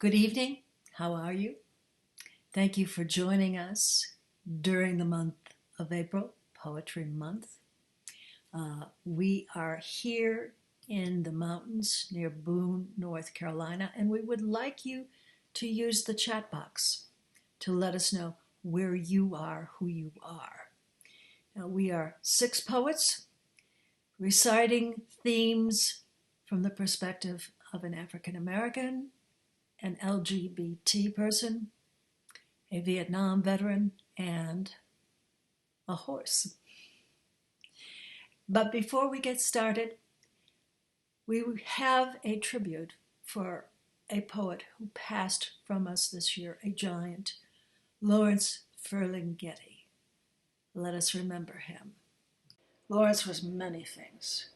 Good evening. How are you? Thank you for joining us during the month of April, Poetry Month. We are here in the mountains near Boone, North Carolina, and we would like you to use the chat box to let us know where you are, who you are. Now, we are 6 poets reciting themes from the perspective of an African American, an LGBT person, a Vietnam veteran, and a horse. But before we get started, we have a tribute for a poet who passed from us this year, a giant, Lawrence Ferlinghetti. Let us remember him. Lawrence was many things,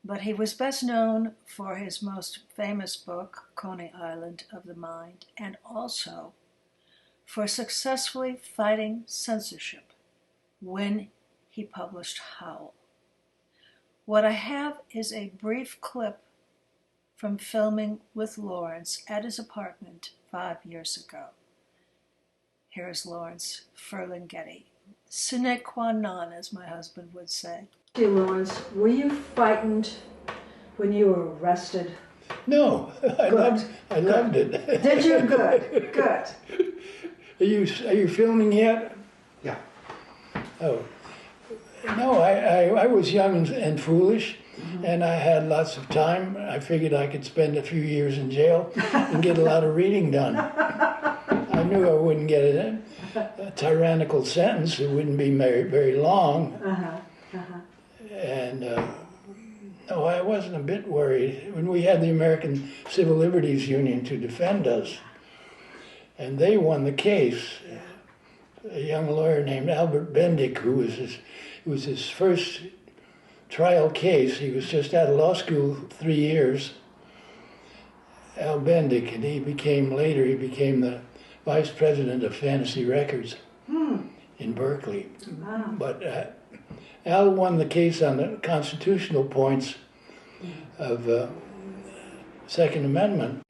but he was best known for his most famous book, Coney Island of the Mind, and also for successfully fighting censorship when he published Howl. What I have is a brief clip from filming with Lawrence at his apartment 5 years ago. Here's Lawrence Ferlinghetti, sine qua non, as my husband would say. Hey, Lawrence, were you frightened when you were arrested? No, I loved it. Did you? Good, good. Are you filming yet? Yeah. Oh, no, I was young and foolish, and I had lots of time. I figured I could spend a few years in jail and get a lot of reading done. I knew I wouldn't get a tyrannical sentence. It wouldn't be very long. And no, I wasn't a bit worried. When we had the American Civil Liberties Union to defend us, and they won the case. A young lawyer named Albert Bendick, who was his first trial case. He was just out of law school 3 years. Al Bendick, and he became the vice president of Fantasy Records in Berkeley. Wow. But Al won the case on the constitutional points of Second Amendment.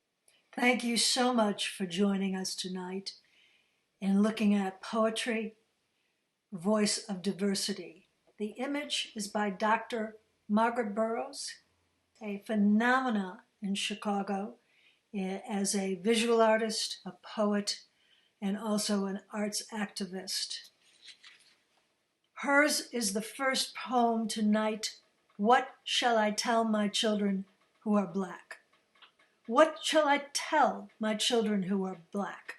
Thank you so much for joining us tonight in looking at poetry, Voice of Diversity. The image is by Dr. Margaret Burroughs, a phenomena in Chicago as a visual artist, a poet, and also an arts activist. Hers is the first poem tonight, What Shall I Tell My Children Who Are Black? What shall I tell my children who are black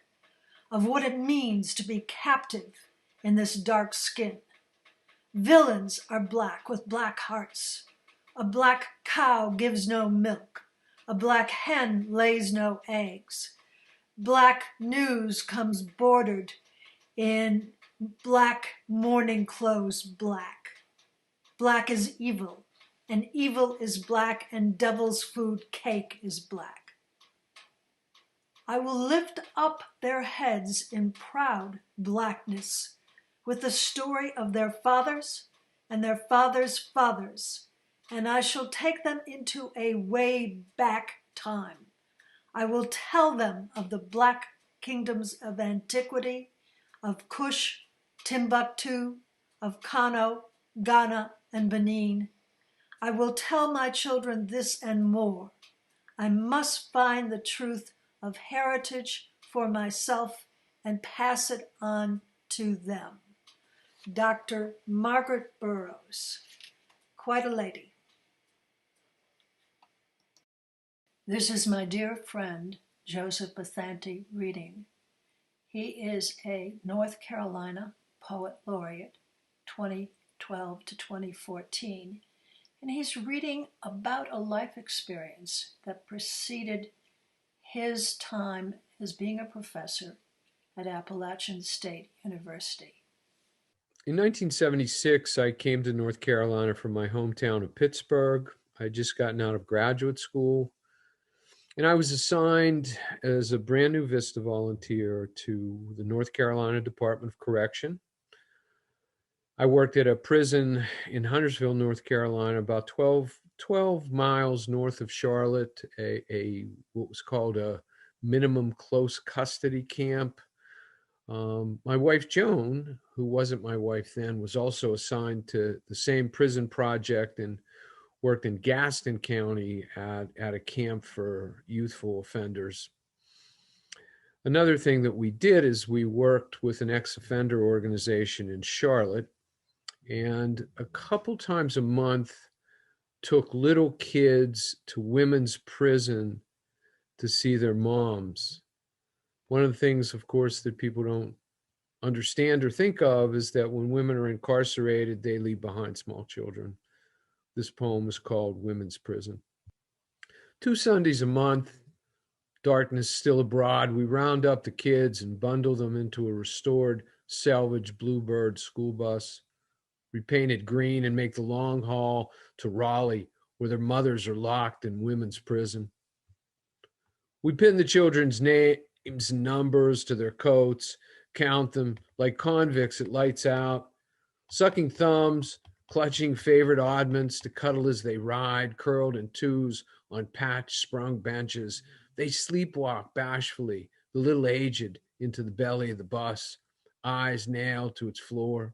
of what it means to be captive in this dark skin? Villains are black with black hearts. A black cow gives no milk. A black hen lays no eggs. Black news comes bordered in black mourning clothes black. Black is evil, and evil is black, and devil's food cake is black. I will lift up their heads in proud blackness with the story of their fathers and their fathers' fathers, and I shall take them into a way back time. I will tell them of the black kingdoms of antiquity, of Kush, Timbuktu, of Kano, Ghana, and Benin. I will tell my children this and more. I must find the truth of heritage for myself and pass it on to them. Dr. Margaret Burroughs, quite a lady. This is my dear friend, Joseph Bathanti, reading. He is a North Carolina Poet Laureate, 2012 to 2014, and he's reading about a life experience that preceded his time as being a professor at Appalachian State University. In 1976, I came to North Carolina from my hometown of Pittsburgh. I had just gotten out of graduate school, and I was assigned as a brand new VISTA volunteer to the North Carolina Department of Correction. I worked at a prison in Huntersville, North Carolina, about 12 miles north of Charlotte, what was called a minimum close custody camp. My wife, Joan, who wasn't my wife then, was also assigned to the same prison project and worked in Gaston County at a camp for youthful offenders. Another thing that we did is we worked with an ex-offender organization in Charlotte, and a couple times a month took little kids to women's prison to see their moms. One of the things, of course, that people don't understand or think of is that when women are incarcerated, they leave behind small children. This poem is called Women's Prison. 2 Sundays a month, darkness still abroad, we round up the kids and bundle them into a restored salvage Bluebird school bus, repaint it green, and make the long haul to Raleigh, where their mothers are locked in women's prison. We pin the children's names and numbers to their coats, count them like convicts at lights out, sucking thumbs, clutching favorite oddments to cuddle as they ride, curled in twos on patch-sprung benches. They sleepwalk bashfully, the little aged, into the belly of the bus, eyes nailed to its floor.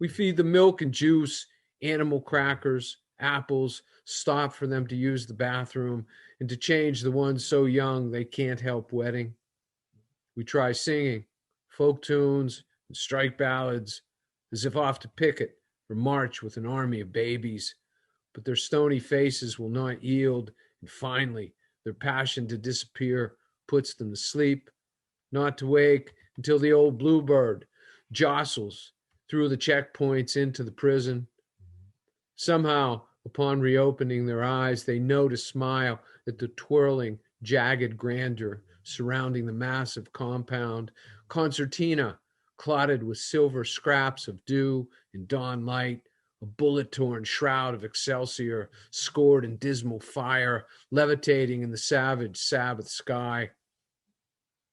We feed them milk and juice, animal crackers, apples, stop for them to use the bathroom and to change the ones so young they can't help wetting. We try singing folk tunes and strike ballads as if off to picket or march with an army of babies, but their stony faces will not yield, and finally their passion to disappear puts them to sleep, not to wake until the old Bluebird jostles through the checkpoints into the prison. Somehow, upon reopening their eyes, they know to smile at the twirling, jagged grandeur surrounding the massive compound, concertina clotted with silver scraps of dew and dawn light, a bullet-torn shroud of excelsior scored in dismal fire, levitating in the savage Sabbath sky.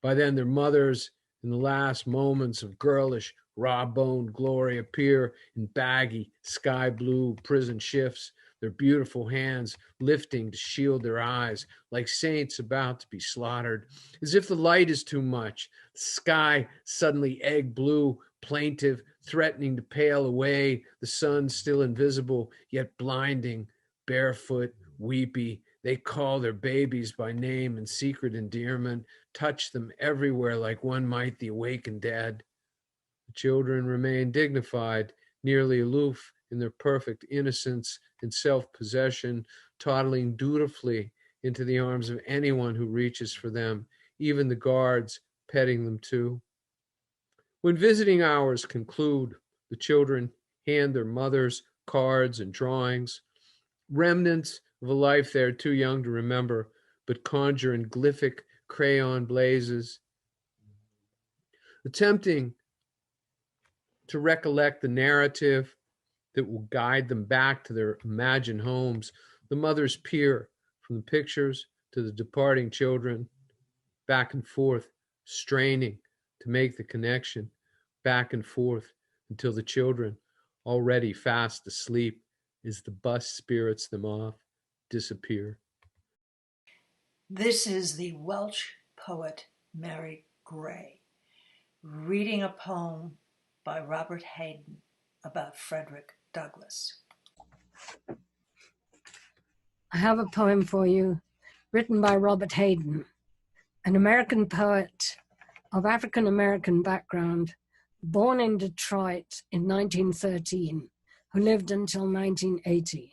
By then, their mothers, in the last moments of girlish, raw-boned glory, appear in baggy, sky-blue prison shifts, their beautiful hands lifting to shield their eyes, like saints about to be slaughtered. As if the light is too much, the sky suddenly egg blue, plaintive, threatening to pale away, the sun still invisible, yet blinding, barefoot, weepy. They call their babies by name and secret endearment, touch them everywhere like one might the awakened dead. The children remain dignified, nearly aloof in their perfect innocence and self-possession, toddling dutifully into the arms of anyone who reaches for them, even the guards petting them too. When visiting hours conclude, the children hand their mothers cards and drawings, remnants of a life they are too young to remember, but conjure in glyphic crayon blazes, attempting to recollect the narrative that will guide them back to their imagined homes. The mothers peer from the pictures to the departing children, back and forth, straining to make the connection, back and forth until the children, already fast asleep as the bus spirits them off, disappear. This is the Welsh poet Mary Gray reading a poem by Robert Hayden about Frederick Douglass. I have a poem for you written by Robert Hayden, an American poet of African American background, born in Detroit in 1913, who lived until 1980.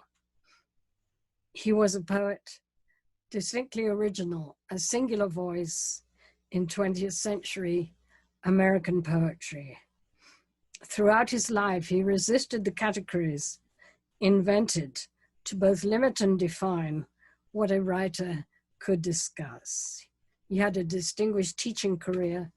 He was a poet, distinctly original, a singular voice in 20th century American poetry. Throughout his life, he resisted the categories invented to both limit and define what a writer could discuss. He had a distinguished teaching career,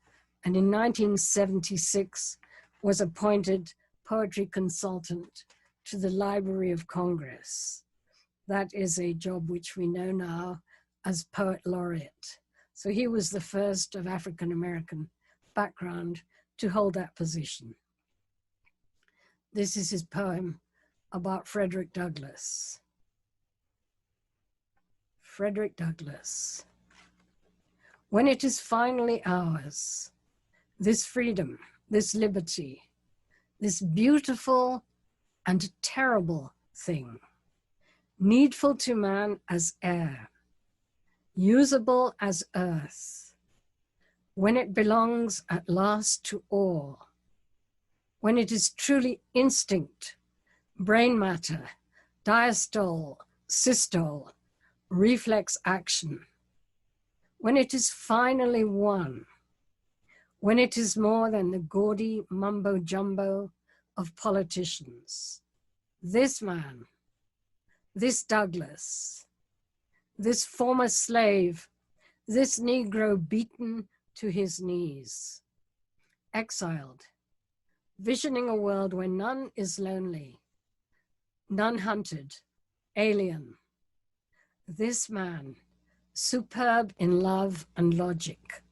and in 1976 was appointed poetry consultant to the Library of Congress. That is a job which we know now as poet laureate. So he was the first of African American background to hold that position. This is his poem about Frederick Douglass. Frederick Douglass. when it is finally ours, this freedom, this liberty, this beautiful and terrible thing, needful to man as air, usable as earth, when it belongs at last to all, when it is truly instinct, brain matter, diastole, systole, reflex action, when it is finally one, when it is more than the gaudy mumbo-jumbo of politicians. This man, this Douglas, this former slave, this Negro beaten to his knees, exiled, visioning a world where none is lonely, none hunted, alien. This man, superb in love and logic,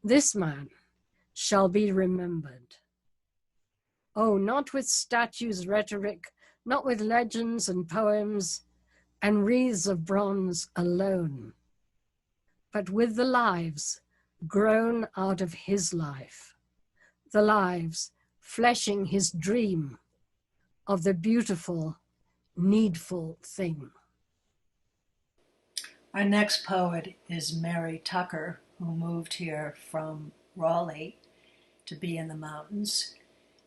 this man shall be remembered. Oh, not with statues, rhetoric, not with legends and poems and wreaths of bronze alone, but with the lives grown out of his life, the lives fleshing his dream of the beautiful, needful thing. Our next poet is Mary Tucker, who moved here from Raleigh to be in the mountains.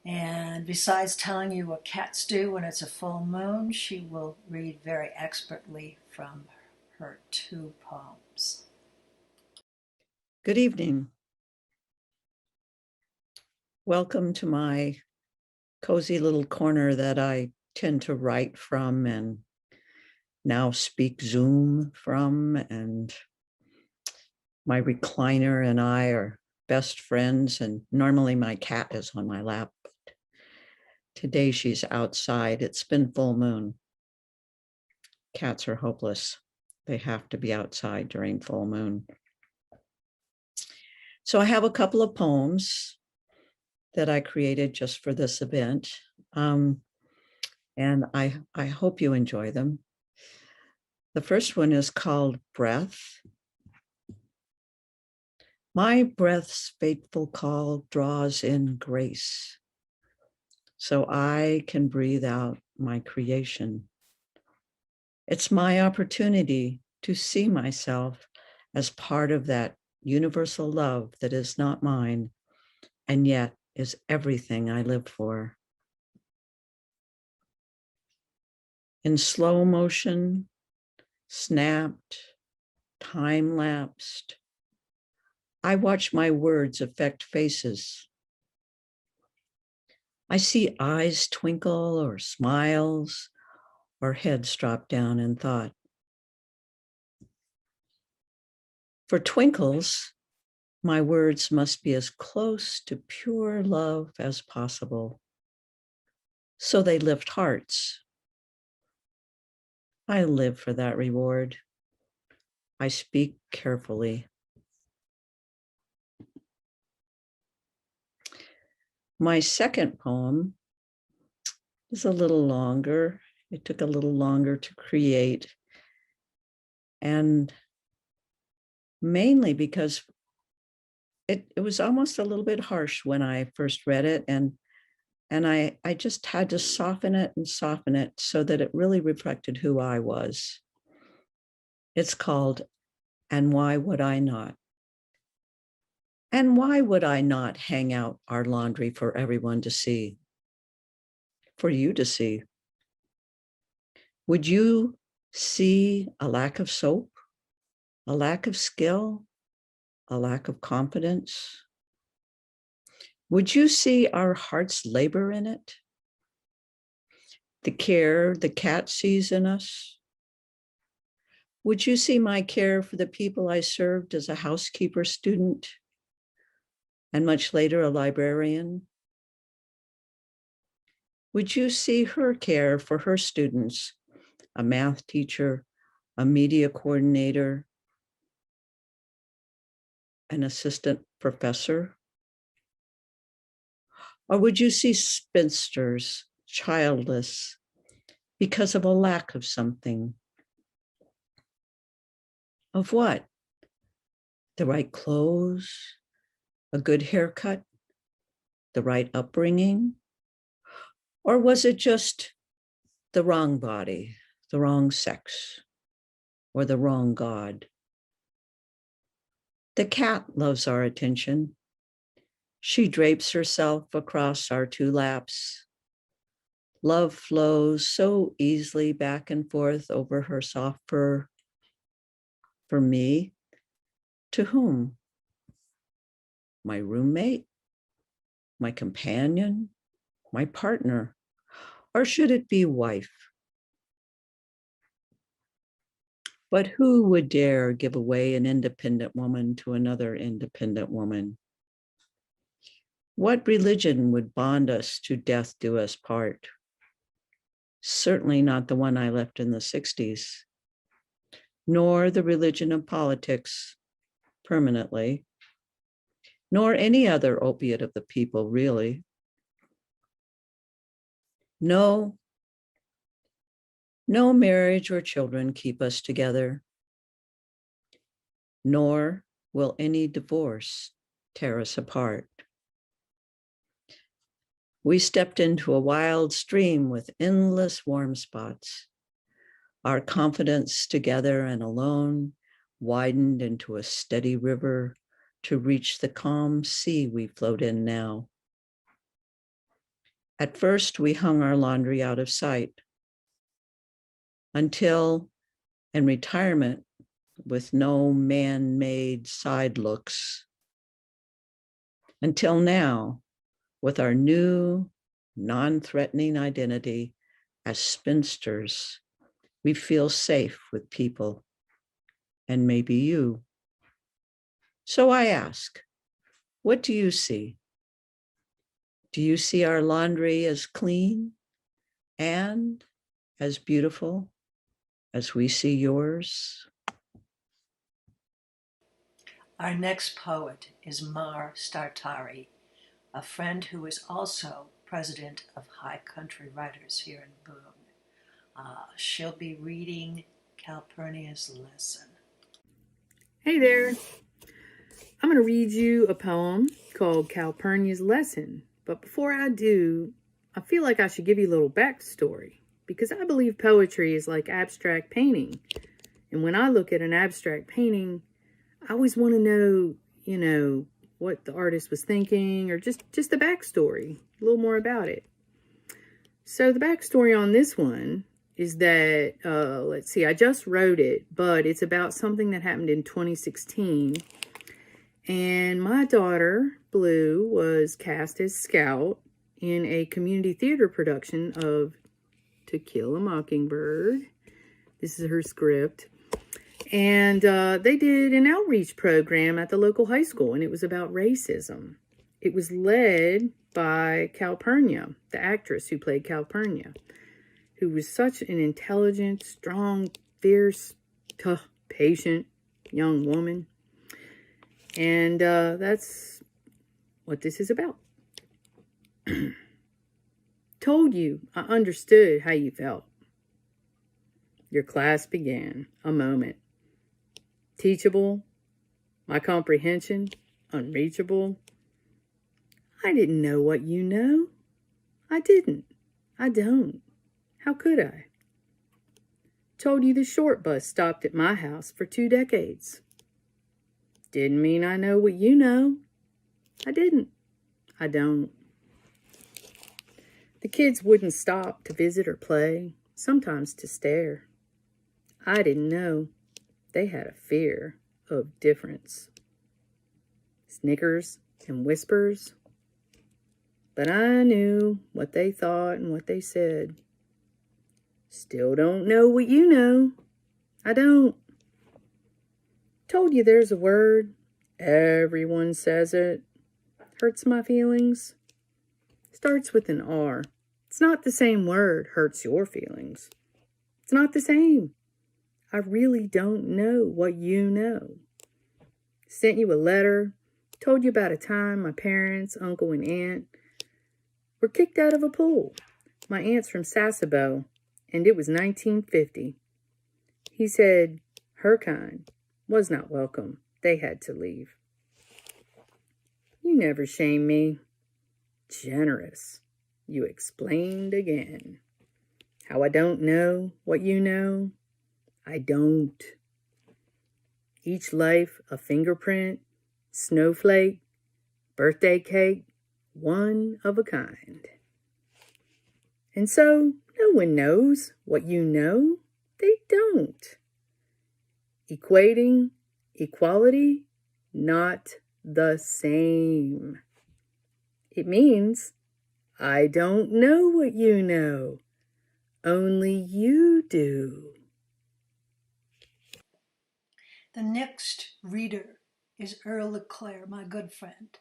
And besides telling you what cats do when it's a full moon, she will read very expertly from her 2 poems. Good evening. Welcome to my cozy little corner that I tend to write from and now speak Zoom from, and my recliner and I are best friends, and normally my cat is on my lap. But today she's outside. It's been full moon. Cats are hopeless. They have to be outside during full moon. So I have a couple of poems that I created just for this event. And I hope you enjoy them. The first one is called Breath. My breath's fateful call draws in grace, so I can breathe out my creation. It's my opportunity to see myself as part of that universal love that is not mine, and yet is everything I live for. In slow motion, snapped, time-lapsed, I watch my words affect faces. I see eyes twinkle or smiles, or heads drop down in thought. For twinkles, my words must be as close to pure love as possible, so they lift hearts. I live for that reward. I speak carefully. My second poem is a little longer. It took a little longer to create, and mainly because it was almost a little bit harsh when I first read it, and I just had to soften it so that it really reflected who I was. It's called And Why Would I Not? And why would I not hang out our laundry for everyone to see? For you to see? Would you see a lack of soap, a lack of skill, a lack of confidence? Would you see our heart's labor in it? The care the cat sees in us? Would you see my care for the people I served as a housekeeper student, and much later a librarian? Would you see her care for her students, a math teacher, a media coordinator, an assistant professor? Or would you see spinsters, childless, because of a lack of something? Of what? the right clothes, a good haircut, the right upbringing? Or was it just the wrong body, the wrong sex, or the wrong God? The cat loves our attention. She drapes herself across our two laps. Love flows so easily back and forth over her soft fur. For me, to whom? My roommate, my companion, my partner, or should it be wife? But who would dare give away an independent woman to another independent woman? What religion would bond us to death do us part? Certainly not the one I left in the 60s, nor the religion of politics permanently, nor any other opiate of the people, really. No marriage or children keep us together, nor will any divorce tear us apart. We stepped into a wild stream with endless warm spots. Our confidence together and alone widened into a steady river to reach the calm sea we float in now. At first, we hung our laundry out of sight until, in retirement, with no man-made side looks, until now, with our new, non-threatening identity as spinsters, we feel safe with people, and maybe you. So I ask, what do you see? Do you see our laundry as clean and as beautiful as we see yours? Our next poet is Startari, a friend who is also president of High Country Writers here in Boone. She'll be reading Calpurnia's Lesson. Hey there. I'm going to read you a poem called Calpurnia's Lesson. But before I do, I feel like I should give you a little backstory, because I believe poetry is like abstract painting. And when I look at an abstract painting, I always want to know, what the artist was thinking, or just the backstory, a little more about it. So the backstory on this one is that, let's see, I just wrote it, but it's about something that happened in 2016. And my daughter, Blue, was cast as Scout in a community theater production of To Kill a Mockingbird. This is her script. And they did an outreach program at the local high school, and it was about racism. It was led by Calpurnia, the actress who played Calpurnia, who was such an intelligent, strong, fierce, tough, patient young woman. And that's what this is about. Told you I understood how you felt. Your class began. A moment. Teachable. My comprehension. Unreachable. I didn't know what you know. I didn't. I don't. How could I? Told you the short bus stopped at my house for 2 decades. Didn't mean I know what you know. I didn't. I don't. The kids wouldn't stop to visit or play, sometimes to stare. I didn't know. They had a fear of difference. Snickers and whispers. But I knew what they thought and what they said. Still don't know what you know. I don't. Told you there's a word. Everyone says it. Hurts my feelings. Starts with an R. It's not the same word. Hurts your feelings. It's not the same. I really don't know what you know. Sent you a letter. Told you about a time my parents, uncle, and aunt were kicked out of a pool. My aunt's from Sasebo, and it was 1950. He said her kind was not welcome. they had to leave. You never shame me. Generous, you explained again. How I don't know what you know, I don't. Each life a fingerprint, snowflake, birthday cake, one of a kind. And so no one knows what you know, they don't. Equating, equality, not the same. It means I don't know what you know, only you do. The next reader is Earl LeClaire, my good friend.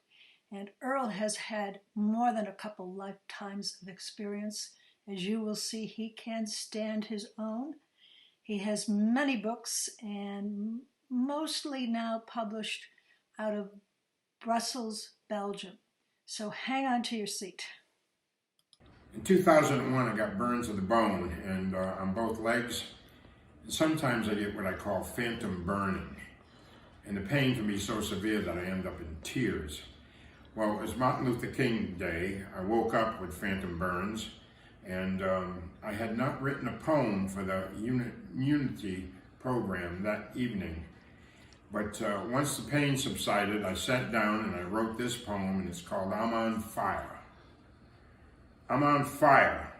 And Earl has had more than a couple lifetimes of experience. As you will see, he can stand his own. He has many books and mostly now published out of Brussels, Belgium. So hang on to your seat. In 2001, I got burns of the bone and on both legs. Sometimes I get what I call phantom burning, and the pain can be so severe that I end up in tears. Well, it was Martin Luther King Day. I woke up with phantom burns, and I had not written a poem for the Unity program that evening. But once the pain subsided, I sat down and I wrote this poem, and it's called I'm on Fire. I'm on fire,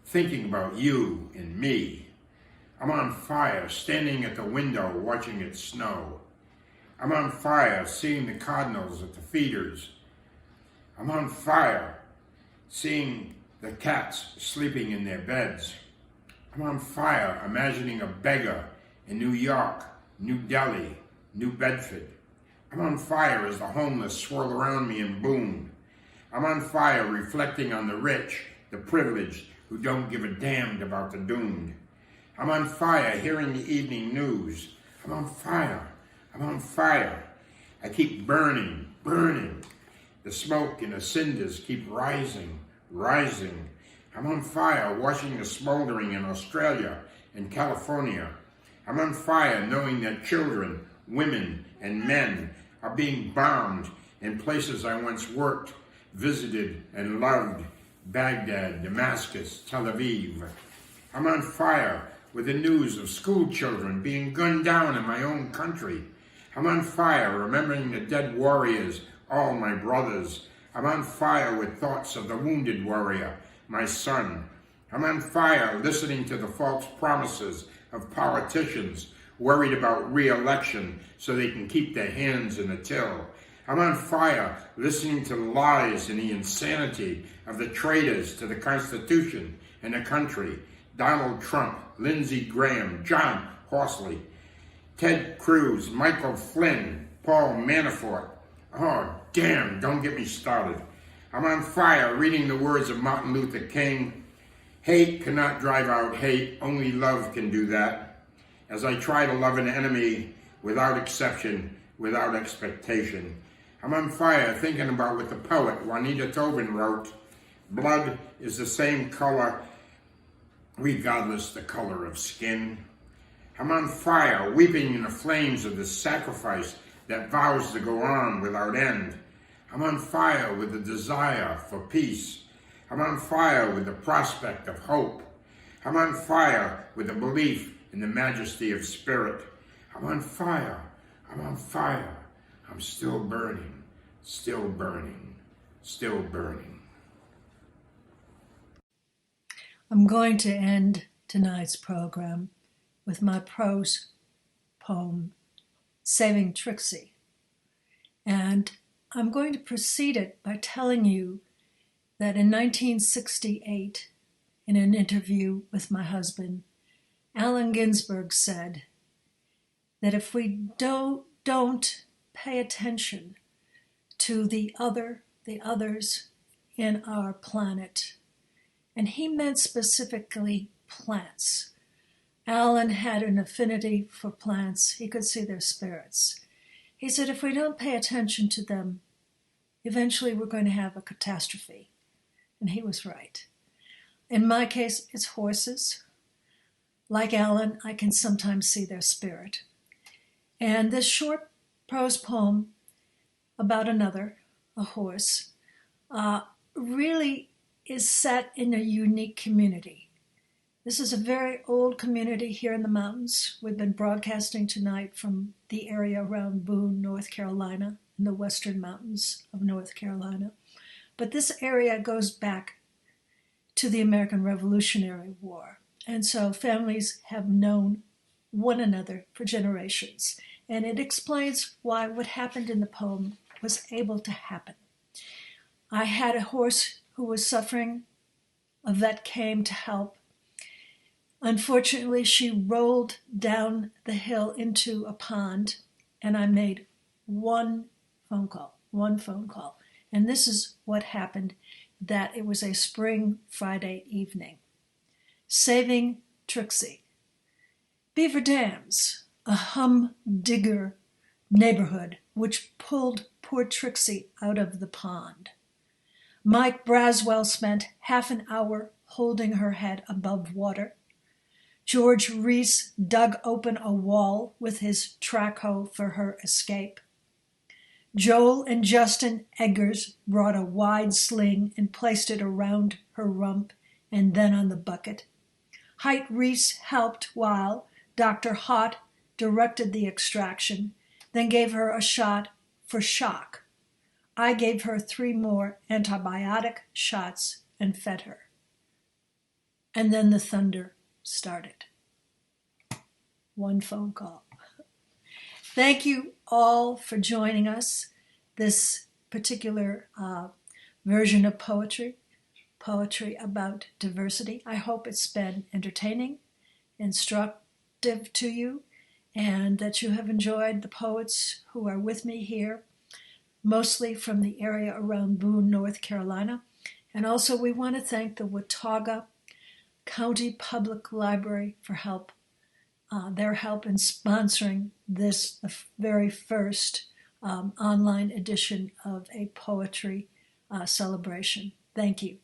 thinking about you and me. I'm on fire, standing at the window watching it snow. I'm on fire, seeing the cardinals at the feeders. I'm on fire, seeing the cats sleeping in their beds. I'm on fire, imagining a beggar in New York, New Delhi, New Bedford. I'm on fire as the homeless swirl around me and boom. I'm on fire, reflecting on the rich, the privileged, who don't give a damn about the doomed. I'm on fire, hearing the evening news. I'm on fire. I'm on fire. I keep burning, burning. The smoke and the cinders keep rising, rising. I'm on fire, watching the smoldering in Australia and California. I'm on fire, knowing that children, women, and men are being bombed in places I once worked, visited, and loved. Baghdad, Damascus, Tel Aviv. I'm on fire with the news of school children being gunned down in my own country. I'm on fire, remembering the dead warriors, all my brothers. I'm on fire with thoughts of the wounded warrior, my son. I'm on fire, listening to the false promises of politicians worried about re-election so they can keep their hands in the till. I'm on fire, listening to the lies and the insanity of the traitors to the Constitution and the country. Donald Trump, Lindsey Graham, John Horsley, Ted Cruz, Michael Flynn, Paul Manafort. Oh, damn, don't get me started. I'm on fire, reading the words of Martin Luther King. Hate cannot drive out hate, only love can do that. As I try to love an enemy without exception, without expectation. I'm on fire, thinking about what the poet Juanita Tobin wrote. Blood is the same color, regardless the color of skin. I'm on fire, weeping in the flames of the sacrifice that vows to go on without end. I'm on fire with the desire for peace. I'm on fire with the prospect of hope. I'm on fire with the belief in the majesty of spirit. I'm on fire. I'm on fire. I'm still burning, still burning, still burning. I'm going to end tonight's program with my prose poem, Saving Trixie. And I'm going to precede it by telling you that in 1968, in an interview with my husband, Allen Ginsberg said that if we don't pay attention to the others in our planet, and he meant specifically plants. Allen had an affinity for plants. He could see their spirits. He said, if we don't pay attention to them, eventually we're going to have a catastrophe. And he was right. In my case, it's horses. Like Allen, I can sometimes see their spirit. And this short prose poem about another, a horse, really is set in a unique community. This is a very old community here in the mountains. We've been broadcasting tonight from the area around Boone, North Carolina, in the western mountains of North Carolina. But this area goes back to the American Revolutionary War. And so families have known one another for generations. And it explains why what happened in the poem was able to happen. I had a horse who was suffering. A vet came to help. Unfortunately, she rolled down the hill into a pond, and I made one phone call. And this is what happened, that it was a spring Friday evening. Saving Trixie. Beaver Dams, a humdinger neighborhood which pulled poor Trixie out of the pond. Mike Braswell spent half an hour holding her head above water. George Reese dug open a wall with his track hoe for her escape. Joel and Justin Eggers brought a wide sling and placed it around her rump and then on the bucket. Height Reese helped while Dr. Hott directed the extraction, then gave her a shot for shock. I gave her 3 more antibiotic shots and fed her. And then the thunder started. One phone call. Thank you all for joining us. This particular version of poetry about diversity. I hope it's been entertaining, instructive to you, and that you have enjoyed the poets who are with me here, mostly from the area around Boone, North Carolina. And also we want to thank the Watauga County Public Library for their help in sponsoring this, the very first online edition of a poetry celebration. Thank you.